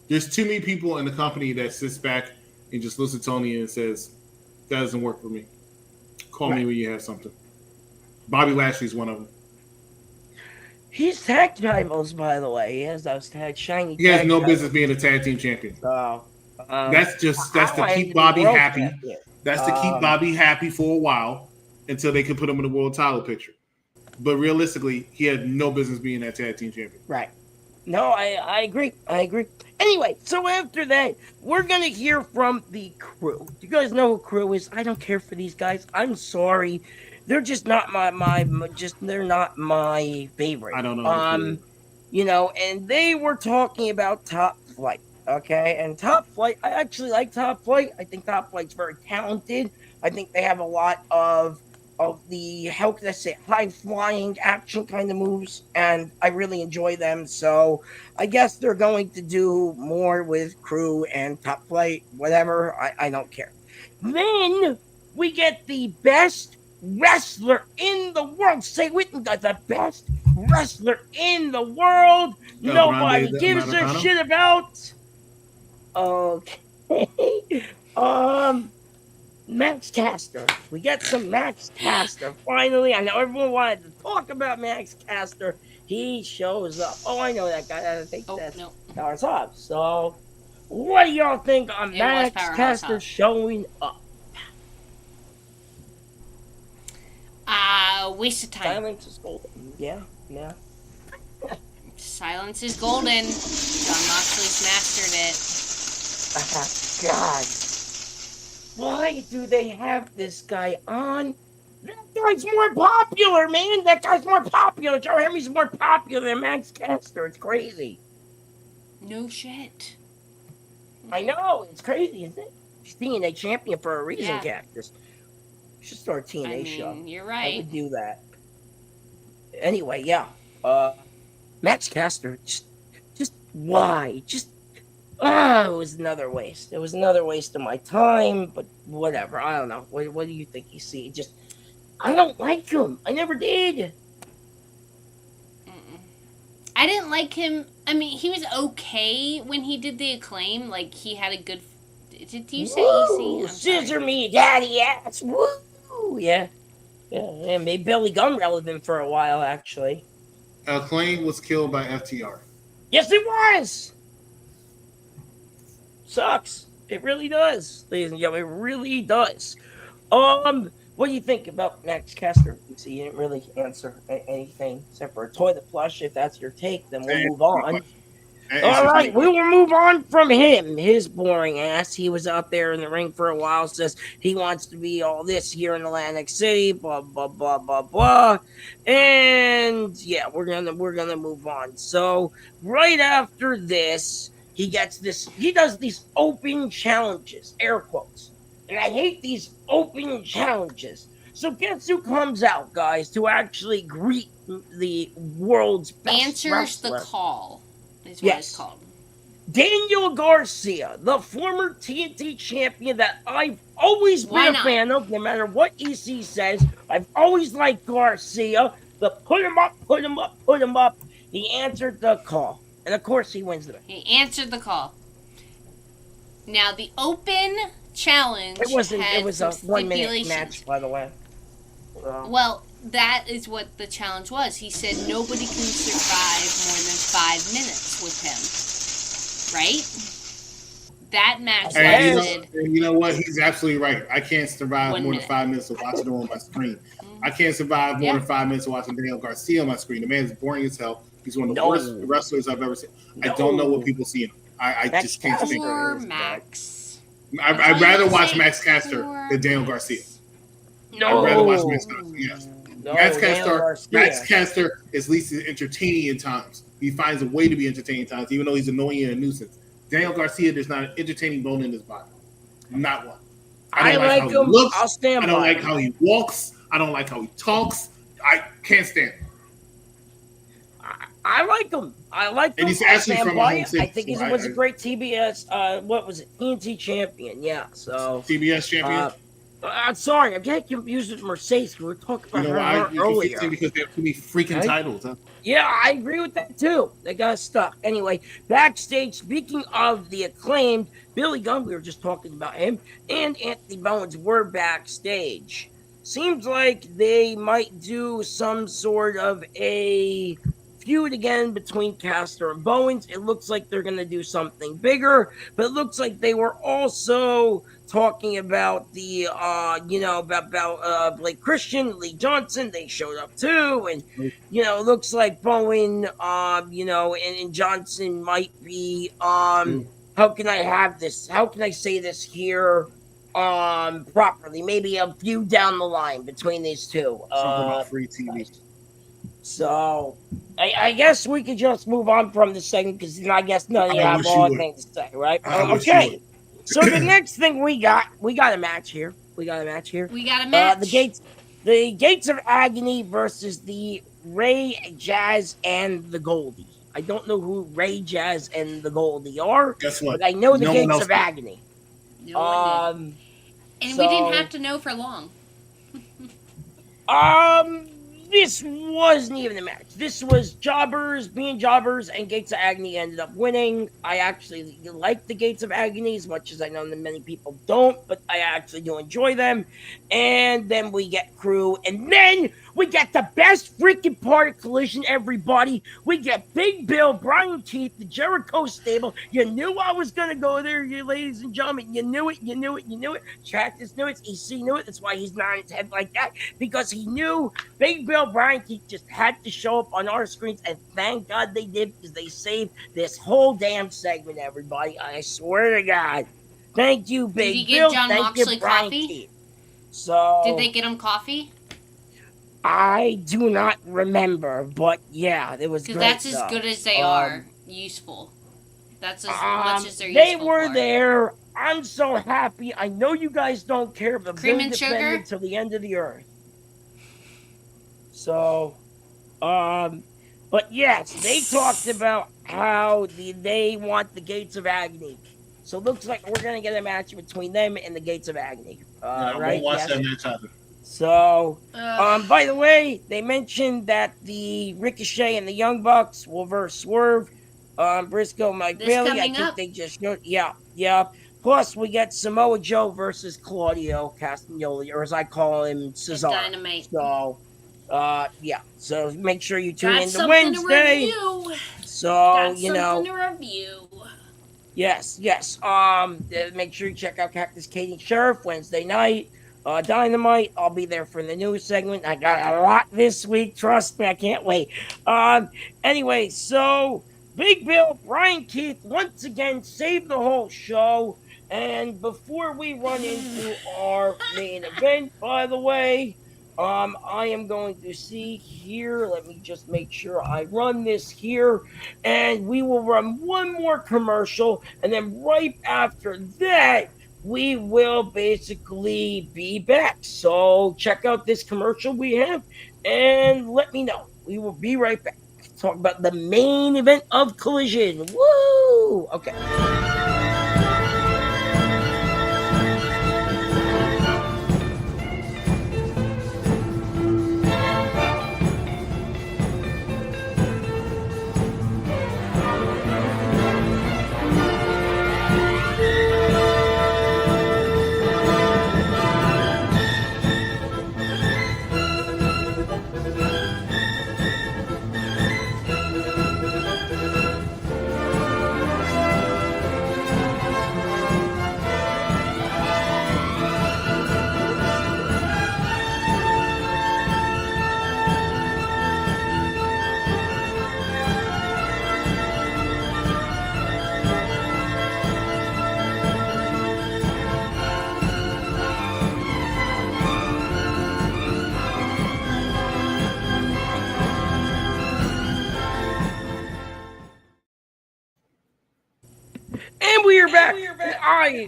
There's too many people in the company that sits back and just looks at Tony and says, "That doesn't work for me. Call me when you have something." Bobby Lashley's one of them. He's tag titles, by the way. He has those shiny. He has tag no titles. business being a tag team champion. So, That's to I keep am Bobby world happy. champion. That's to keep Bobby happy for a while until they can put him in the world title picture. But realistically, he had no business being that tag team champion. Right. No, I agree. Anyway, so after that, we're going to hear from the crew. You guys know who crew is? I don't care for these guys. I'm sorry. They're just not they're not my favorite. I don't know. And they were talking about Top Flight. Okay, and Top Flight, I actually like Top Flight. I think Top Flight's very talented. I think they have a lot of the, how can I say, high flying action kind of moves, and I really enjoy them. So I guess they're going to do more with crew and Top Flight, whatever. I don't care. Then we get the best wrestler in the world. Say with me, guys, the best wrestler in the world. Nobody gives a shit about. Okay. Max Caster. We get some Max Caster. Finally, I know everyone wanted to talk about Max Caster. He shows up. Oh, I know that guy. I think Oh that's no, Power Hobbs. So, what do y'all think on it was Max Powerhouse Caster Hobbs. showing up? Waste of time. Silence is golden. Yeah, yeah. Silence is golden. John Moxley's mastered it. God. Why do they have this guy on? That guy's more popular, man. That guy's more popular. Joe Henry's more popular than Max Caster. It's crazy. No shit. I know. It's crazy, isn't it? He's TNA champion for a reason, Yeah. Cactus. Should start a TNA I show. mean, you're I right. would do that. Anyway, yeah. Max Caster, just why? It was another waste. It was another waste of my time, but whatever. I don't know. What do you think you see? I don't like him. I never did. I didn't like him. I mean, he was okay when he did the Acclaim. Like, he had a good. Did you say Woo! EC? Scissor me, daddy ass. Woo! Yeah. Yeah, made Billy Gunn relevant for a while, actually. Acclaim was killed by FTR. Yes, it was. Sucks. It really does, ladies and gentlemen. It really does. What do you think about Max Caster? You see, you didn't really answer anything except for a toilet flush. If that's your take, then we'll move on. All right, we will move on from him. His boring ass. He was out there in the ring for a while. Says he wants to be all this here in Atlantic City. Blah blah blah blah blah. And yeah, we're gonna move on. So right after this, he gets this. He does these open challenges, air quotes. And I hate these open challenges. So guess who comes out, guys, to actually greet the world's best Answers wrestler? the call. Is what Yes. it's called. Daniel Garcia, the former TNT champion that I've always Why been a not? fan of, no matter what EC says. I've always liked Garcia. The put him up, put him up, put him up. He answered the call. And of course, he wins the match. He answered the call. Now, the open challenge. It wasn't. had It was some a 1 minute stipulations. match, by the way. Well, that is what the challenge was. He said nobody can survive more than 5 minutes with him. Right? That match And lasted. you know what? He's absolutely right. I can't survive 1 more minute. than 5 minutes of watching him on my screen. I can't survive more Yeah. than 5 minutes of watching Daniel Garcia on my screen. The man is boring as hell. He's one of the No. worst wrestlers I've ever seen. I don't know what people see in him. I Max just can't Caster. think. Poor is Max. I'd rather watch Say Max Caster poor than Daniel Garcia. No. I'd rather watch Max Caster. Yes. No, Max Daniel Caster. Garcia. Max Caster is at least entertaining in times. He finds a way to be entertaining in times, even though he's annoying and a nuisance. Daniel Garcia, there's not an entertaining bone in his body. Not one. I don't like how he him. looks. I'll stand I don't by like him. how he walks. I don't like how he talks. I can't stand him. I like him. I like him. And he's I'll actually stand from by my home it. city, I think he so was I- a great TBS. What was it? TNT champion. Yeah. So. CBS champion. I'm sorry. I'm getting confused with Mercedes. We were talking You about know her why? You're earlier. confusing because they have too many freaking Right? titles. Huh? Yeah, I agree with that too. They got stuck. Anyway, backstage, speaking of the Acclaimed, Billy Gunn, we were just talking about him, and Anthony Bowens were backstage. Seems like they might do some sort of a feud again between Caster and Bowens. It looks like they're going to do something bigger, but it looks like they were also talking about the about Blake Christian, Lee Johnson. They showed up too, and it looks like Bowen and Johnson might be how can I have this? How can I say this here properly? Maybe a few down the line between these two. Something about free TV. So I guess we could just move on from this segment because I guess none of you I have wish you all would. things to say, right? I wish you Okay. would. So the next thing we got a match here. We got a match here. We got a match. The Gates of Agony versus the Ray, Jazz, and the Goldie. I don't know who Ray, Jazz, and the Goldie are, Guess what? but I know the No one Gates else of did. Agony. No one did. And we didn't have to know for long. this wasn't even a match. This was jobbers being jobbers, and Gates of Agony ended up winning. I actually like the Gates of Agony as much as I know that many people don't, but I actually do enjoy them. And then we get Crew, and then we get the best freaking part of Collision, everybody. We get Big Bill, Brian Keith, the Jericho stable. You knew I was going to go there, you ladies and gentlemen. You knew it, you knew it, you knew it. Cactus knew it, EC knew it. That's why he's not in his head like that, because he knew Big Bill, Brian Keith just had to show up on our screens, and thank God they did, because they saved this whole damn segment, everybody. I swear to God. Thank you, Big Did he Bill. give John Thank Moxley you, Brian coffee? Keith. So Did they get him coffee? I do not remember, but yeah, it was Because great. that's as good as they are useful. That's as much as they're they useful were for. there. I'm so happy. I know you guys don't care, but Cream they're and defending sugar? till the end of the earth. So, but yes, they talked about how they want the Gates of Agony. So it looks like we're gonna get a match between them and the Gates of Agony. I Right? won't watch Yes. that match either. So, by the way, they mentioned that the Ricochet and the Young Bucks will verse Swerve, Briscoe, Mike This Bailey. I coming think up. they just showed. Yeah. Plus, we get Samoa Joe versus Claudio Castagnoli, or as I call him, Cesaro. Dynamite. So, yeah. So make sure you tune Got in to something to Wednesday. review. So Got you know. something to review. Yes. Make sure you check out Cactus Catie Sheriff Wednesday night. Dynamite. I'll be there for the news segment. I got a lot this week. Trust me, I can't wait. Anyway, so Big Bill, Brian Keith once again saved the whole show. And before we run into our main event, by the way, I am going to see here. Let me just make sure I run this here, and we will run one more commercial, and then right after that, we will basically be back. So check out this commercial we have, and let me know. We will be right back. Talk about the main event of Collision. Woo! Okay. And we are back. I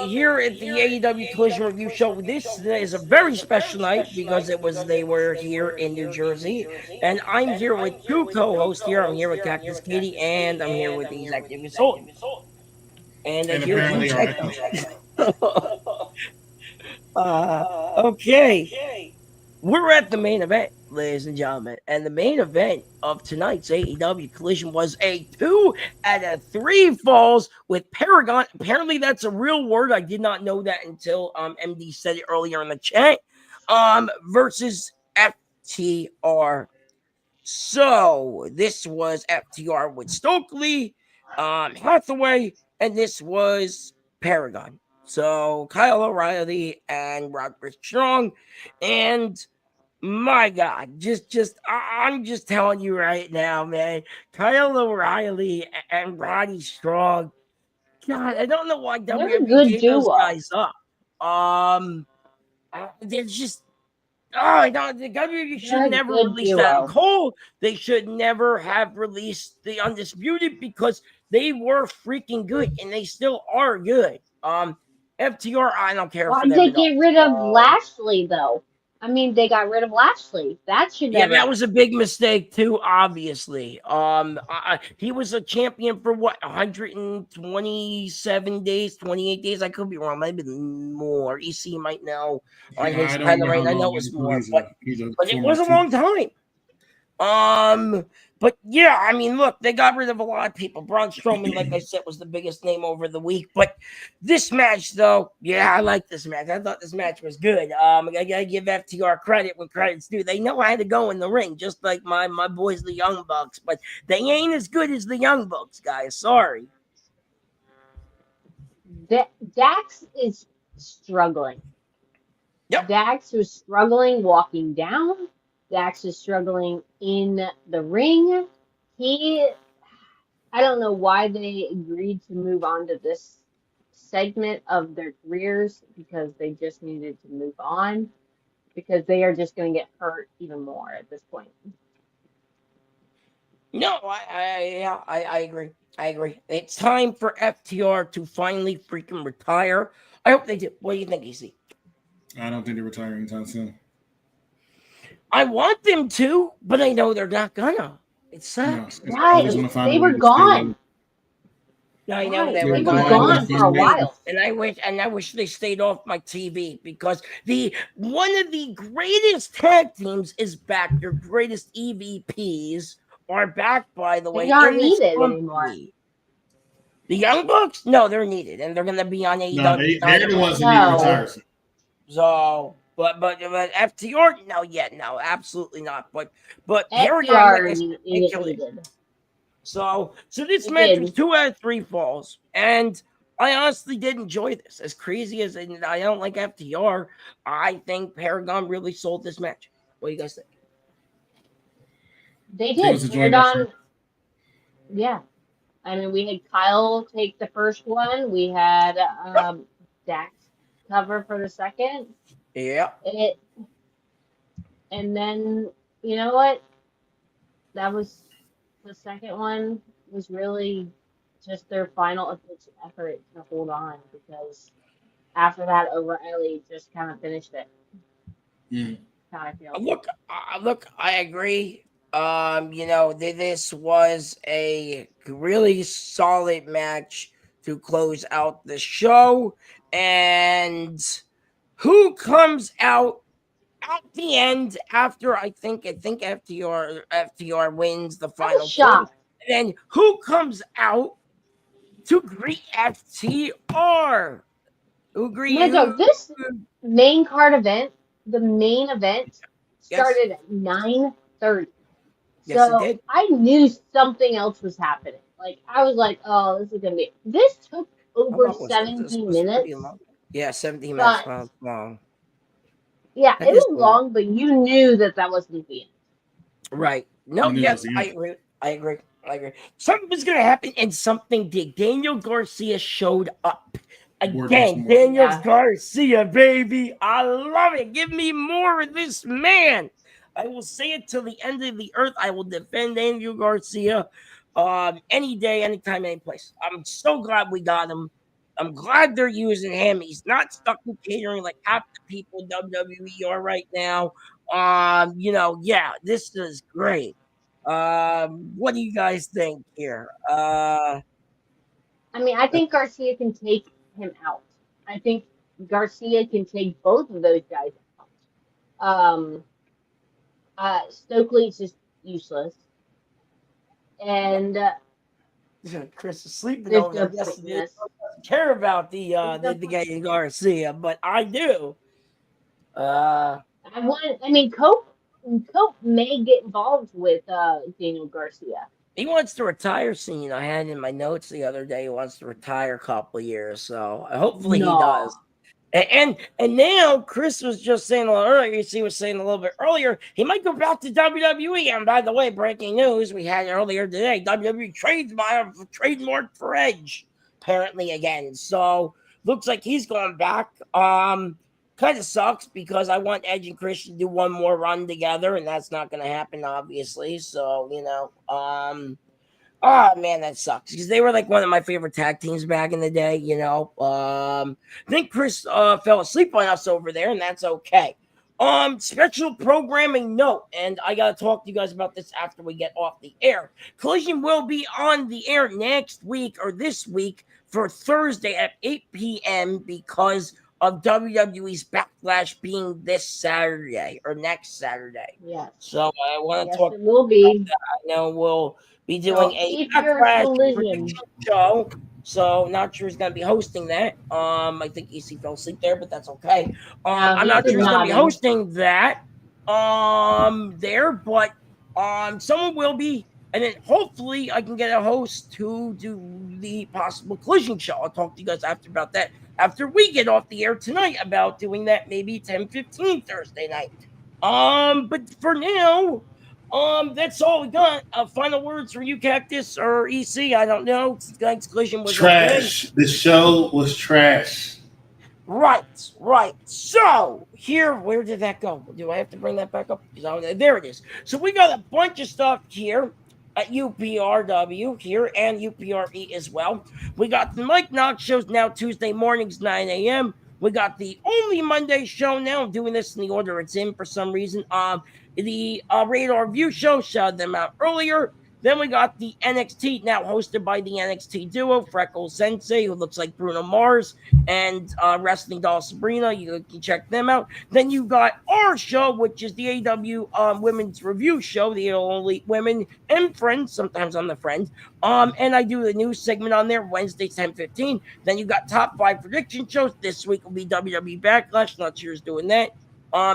here at the AEW Collision Review Show. This is a very special night because they were here in New Jersey, and I'm here with two co-hosts here. I'm here with Cactus Catie, and I'm here with the executive consultant. And apparently okay. We're at the main event, ladies and gentlemen. And the main event of tonight's AEW Collision was a 2 out of 3 falls with Paragon. Apparently, that's a real word. I did not know that until MD said it earlier in the chat. Versus FTR. So this was FTR with Stokely, Hathaway, and this was Paragon. So Kyle O'Reilly and Roderick Strong, and my God, I'm just telling you right now, man. Kyle O'Reilly and Roddy Strong. God, I don't know why They're a WWE good gave those duo. guys up. They're just. Oh, I don't. The WWE should They're a never good release duo. Adam Cole. They should never have released the Undisputed because they were freaking good and they still are good. FTR, I don't care for Why'd them they at all. get rid of Lashley though? I mean, they got rid of Lashley. That should Yeah, never. that was a big mistake too. Obviously, he was a champion for what 127 days, 28 days. I could be wrong. Might have been more. EC might know on Yeah, his I don't know how timeline. I know long it was he's more, he's a but it former was a champ. long time. But yeah, I mean, look, they got rid of a lot of people. Braun Strowman, like I said, was the biggest name over the week. But this match, though, yeah, I like this match. I thought this match was good. I gotta give FTR credit when credit's due. They know how to go in the ring, just like my boys, the Young Bucks. But they ain't as good as the Young Bucks, guys. Sorry. Dax is struggling. Yep. Dax was struggling walking down. Dax is struggling in the ring. I don't know why they agreed to move on to this segment of their careers because they just needed to move on because they are just going to get hurt even more at this point. No, I agree. I agree. It's time for FTR to finally freaking retire. I hope they do. What do you think, EC? I don't think they're retiring anytime soon. I want them to, but I know they're not gonna. It sucks. No, Right. They were gone. I know Right. they They were were gone gone for a while. and I wish they stayed off my TV because one of the greatest tag teams is back. Your greatest EVPs are back, by the way. They aren't in this needed company. anymore. The Young Bucks, no, they're needed, and they're going to be on AEW. No, they're the ones that need to retire. So, but FTR, no, absolutely not. But FTR needed. So this match was 2 out of 3 falls, and I honestly did enjoy this. As crazy as I don't like FTR, I think Paragon really sold this match. What do you guys think? They did. Paragon, yeah. I mean, we had Kyle take the first one. We had Dax cover for the second. Yeah. And then, you know what? That was the second one was really just their final effort to hold on because after that, O'Reilly just kind of finished it. Mm. How I feel. Look, I agree. This was a really solid match to close out the show, and who comes out at the end after I think FTR wins the final four. And then who comes out to greet FTR? This main card event, the main event, started at 9:30. Yes, it did. I knew something else was happening. Like I was like, oh, this is gonna be. This took over 17 minutes. Yeah, 17 minutes long. Yeah, it was long, but you knew that wasn't the end. Right. No, yes, I agree. Something was going to happen, and something did. Daniel Garcia showed up. Again, Daniel Garcia, baby. I love it. Give me more of this man. I will say it till the end of the earth. I will defend Daniel Garcia any day, anytime, any place. I'm so glad we got him. I'm glad they're using him. He's not stuck in catering like half the people in WWE are right now. This is great. What do you guys think here? I mean, I think Garcia can take him out. I think Garcia can take both of those guys out. Stokely's just useless. And Chris is sleeping over there. Doesn't care about the guy Garcia, but I do. I mean, Cope may get involved with Daniel Garcia. He wants to retire soon. I had in my notes the other day he wants to retire a couple of years, so hopefully he does. And now Chris was just saying a little earlier. He was saying a little bit earlier he might go back to WWE. And by the way, breaking news we had earlier today: WWE trademark for Edge apparently again. So looks like he's going back. Kind of sucks because I want Edge and Christian to do one more run together, and that's not going to happen, obviously. So oh man, that sucks because they were like one of my favorite tag teams back in the day. I think Chris fell asleep on us over there, and that's okay. Special programming note, and I gotta talk to you guys about this after we get off the air. Collision will be on the air next week or this week for Thursday at 8 p.m. because of WWE's Backlash being this Saturday or next Saturday. Yes. So I want to Yes, talk it will about be. that. I know we'll be doing So a keep your Backlash collision. prediction show. So not sure who's gonna be hosting that. I think EC fell asleep there, but that's okay. No, I'm he's not just sure who's gonna be nodding. hosting that there, but someone will be, and then hopefully I can get a host to do the possible collision show. I'll talk to you guys after about that after we get off the air tonight about doing that maybe 10:15 Thursday night. But for now, that's all we got. Final words from you, Cactus or EC. I don't know. Tonight's collision was okay. Trash. The show was trash. Right, right. So here, where did that go? Do I have to bring that back up? There it is. So we got a bunch of stuff here at UPRW here and UPRE as well. We got the Mike Knox shows now Tuesday mornings 9 a.m. We got the only Monday show now. I'm doing this in the order it's in for some reason. The Radar View show, shouted them out earlier. Then we got the NXT, now hosted by the NXT duo, Freckles Sensei, who looks like Bruno Mars, and Wrestling Doll Sabrina. You can check them out. Then you got our show, which is the AEW Women's Review Show, the Elite Women and Friends. Sometimes I'm the friend. And I do the news segment on there Wednesday 10:15. Then you got top 5 prediction shows. This week will be WWE Backlash. Not sure who's doing that.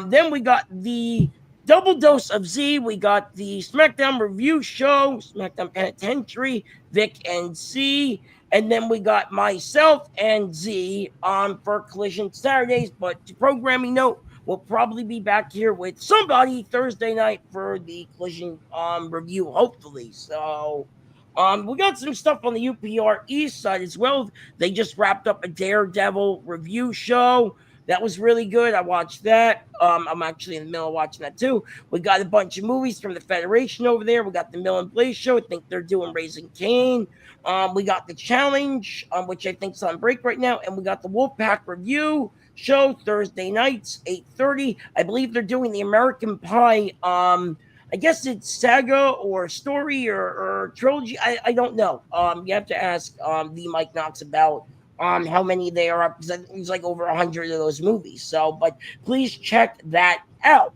Then we got the Double Dose of Z. We got the SmackDown Review Show, SmackDown Penitentiary, Vic and C. And then we got myself and Z on for Collision Saturdays. But to programming note, we'll probably be back here with somebody Thursday night for the Collision review, hopefully. So we got some stuff on the UPR East side as well. They just wrapped up a Daredevil review show. That was really good. I watched that. I'm actually in the middle of watching that too. We got a bunch of movies from the Federation over there. We got the Mill and Blaze show. I think they're doing Raising Cain. We got the Challenge, which I think is on break right now, and we got the Wolfpack review show Thursday nights 8:30. I believe they're doing the American Pie. I guess it's saga or story or trilogy. I don't know. You have to ask the Mike Knox about how many they are up because I think there's like over 100 of those movies. So, but please check that out.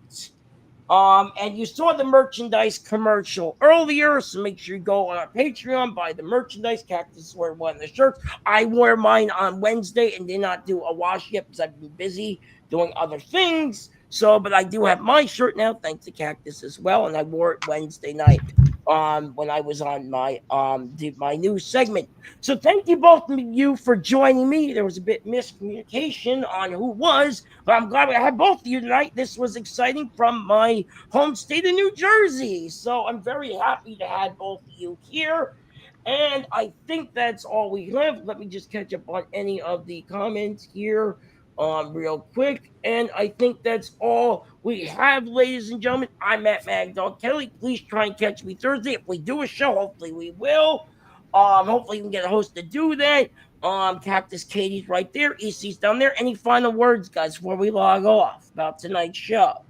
And you saw the merchandise commercial earlier, so make sure you go on our Patreon, buy the merchandise. Cactus wore one of the shirts. I wore mine on Wednesday and did not do a wash yet because I've been busy doing other things. So, but I do have my shirt now, thanks to Cactus as well, and I wore it Wednesday night when I was on my did my news segment. So thank you both of you for joining me. There was a bit miscommunication on who was, but I'm glad I had both of you tonight. This was exciting from my home state of New Jersey. So I'm very happy to have both of you here. And I think that's all we have. Let me just catch up on any of the comments here real quick. And I think that's all we have, ladies and gentlemen. I'm Matt Maddog Kelly. Please try and catch me Thursday. If we do a show, hopefully we will. Hopefully we can get a host to do that. Cactus Catie's right there. EC's down there. Any final words, guys, before we log off about tonight's show?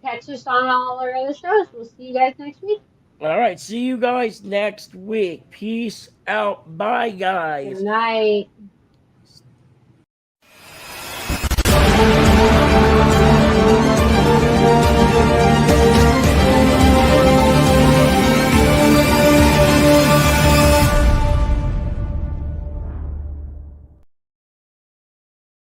Catch us on all our other shows. We'll see you guys next week. All right. See you guys next week. Peace out. Bye, Good guys. night.